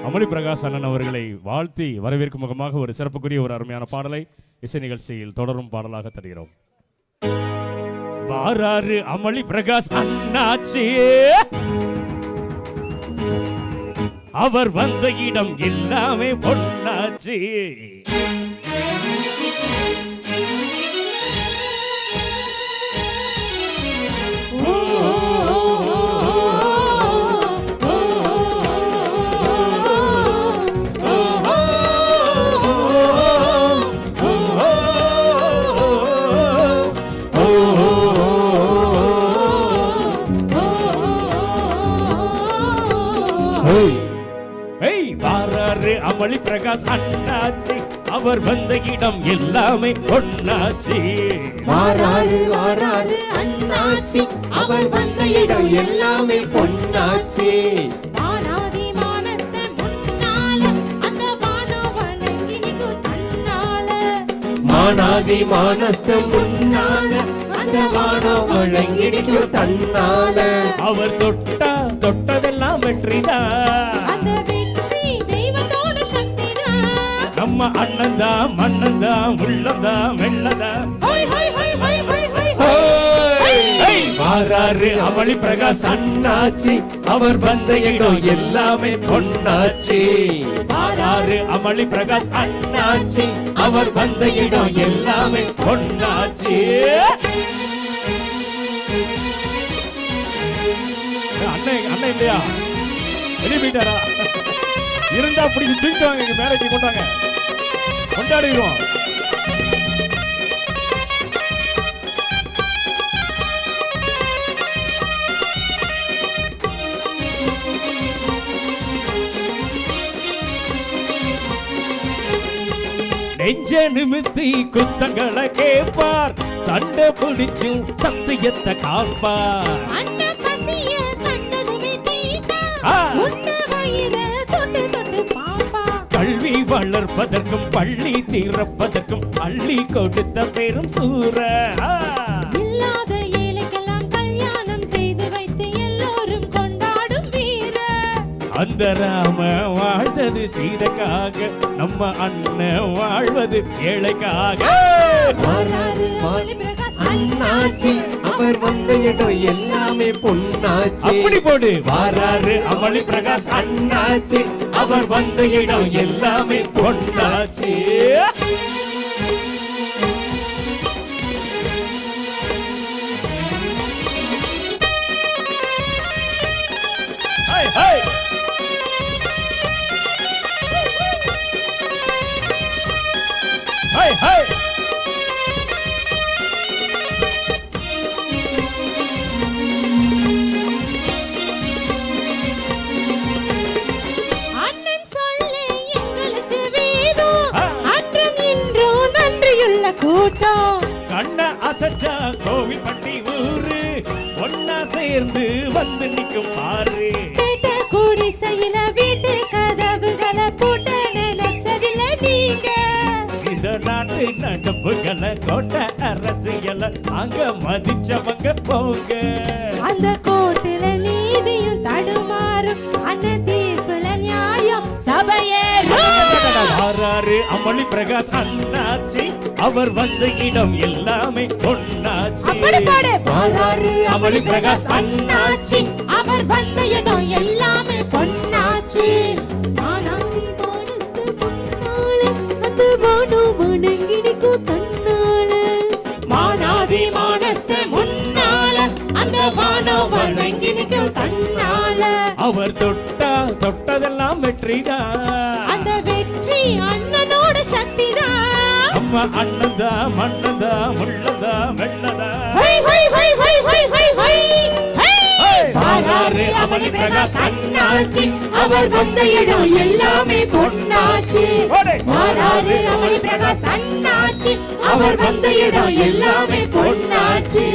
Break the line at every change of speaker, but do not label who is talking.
அமளி பிரகாஷ் அண்ணன் அவர்களை வாழ்த்தி வரவேற்கும் முகமாக ஒரு சிறப்புக்குரிய ஒரு அருமையான பாடலை இசை நிகழ்ச்சியில் தொடரும் பாடலாக தருகிறோம். வாராரு அமளி பிரகாஷ் அண்ணாச்சி, அவர் வந்த இடம் எல்லாமே பொன்னாச்சி. வாராரு அமளி பிரகாஷ் அண்ணாச்சி, அவர் வந்த இடம் எல்லாமே பொன்னாச்சி.
வாராரு வாராரு அண்ணாச்சி, அவர் வந்த இடம் எல்லாமே பொன்னாச்சி.
வாராதி மானஸ்த முன்னால அந்த வானம் வணங்கி நிற்கும் தன்னால.
மானாதி மானஸ்த முன்னால அந்த வானம் வணங்கி நிற்கும் தன்னால.
அவர் தொட்டதெல்லாம் வெற்றிதான்,
அந்த வெற்றி தெய்வத்தோட சக்திதான்.
நம்ம அண்ணன்தான் மண்ணன்தான் உள்ளம்தான் வெள்ளதான்.
ஹோய் ஹோய் ஹோய் ஹோய் ஹோய் ஹோய் ஹோய்.
வாராரு அமளி பிரகாஷ் அண்ணாச்சி, அவர் வந்த இடம் எல்லாமே பொன்னாச்சி. வாராரு அமளி பிரகாஷ் அண்ணாச்சி, அவர் வந்த இடம் எல்லாமே பொன்னாச்சி. அண்ணன் அண்ணன் இல்லையா, வெளியே போயிட்டாரா? இருந்தா பிடிச்சி தூக்கிட்டு வாங்க, எங்க மேரேஜ் கொண்டாங்க, கொண்டாடிடுவோம். நெஞ்ச நிமித்தி குத்தங்களை கேட்பார், சண்டை பிடிச்சும் சத்தியத்தை காப்பார்.
அண்ணன் பசிய கண்டதுமே தீட்டா, உண்ட வயிற தொட்டு தொட்டு பாப்பா.
கல்வி வளர்ப்பதற்கும் பள்ளி தீர்ப்பதற்கும் அள்ளி கொடுத்த பெரும் சூர.
இல்லாத ஏழைக்கெல்லாம் கல்யாணம் செய்து வைத்து எல்லோரும் கொண்டாடும் வீர.
அந்த ராம வாழ்ந்தது சீதைக்காக, நம்ம அண்ணன் வாழ்வது ஏழைக்காக.
வாராரு அமளி பிரகாஷ்
அண்ணாச்சி, அவர் வந்த இடம் எல்லாமே பொன்னாச்சி.
அப்படி போடு. வாராரு அமளி பிரகாஷ்
அண்ணாச்சி,
அவர் வந்த இடம் எல்லாமே Ponnachi. High high high high.
அண்ணன் சொல்லே எங்களுக்கு வேதம், அன்றும் இன்றும் நன்றியுள்ள கூட்டம்.
கண்ண அசைச்சா கோவில் பட்டி ஊரு, ஒன்னா சேர்ந்து வந்து நிக்கும் பாரு.
கேட்ட குடிசையில வீட்டு கதவுகளை பூட்ட நினைச்சதில்ல நீங்க.
இந்த நாட்டு நடப்புகளை கோட்டை அரசியல அங்க மதிச்சவங்க போங்க.
அந்த கோட்டில நீதியும் தடுமாறும், அண்ணன் தீர்ப்புல நியாயம் சபையேறும்.
வாராரு அமளி பிரகாஷ் அண்ணாச்சி, அவர் வந்த இடம் எல்லாமே பொன்னாச்சி.
அப்படி பாடு.
வாராரு
அமளி பிரகாஷ் அண்ணாச்சி,
அவர் வந்த இடம் எல்லாமே பொன்னாச்சி. மானாதி மானஸ்து முன்னால அந்த வானம் வணங்கி நிற்கும் தன்னால.
மானாதி மானஸ்த முன்னால அந்த வானம் வணங்கி நிற்கும்
தன்னால.
அவர் தொட்டதெல்லாம் வெற்றிதான்,
அந்த வெற்றி அண்ணனோட சக்திதான்.
நம்ம அண்ணன்தா மண்ணந்தா உள்ளதா வெள்ளதா.
ஹொய் ஹொய் ஹொய் ஹொய் ஹொய் ஹொய் ஹொய் ஹொய்.
வாராரு அமளி பிரகாஷ்
அண்ணாச்சி, அவர் வந்த இடம் எல்லாமே பொன்னாச்சி.
வாராரு அமளி பிரகாஷ் அண்ணாச்சி,
அவர் வந்த இடம் எல்லாமே பொன்னாச்சி.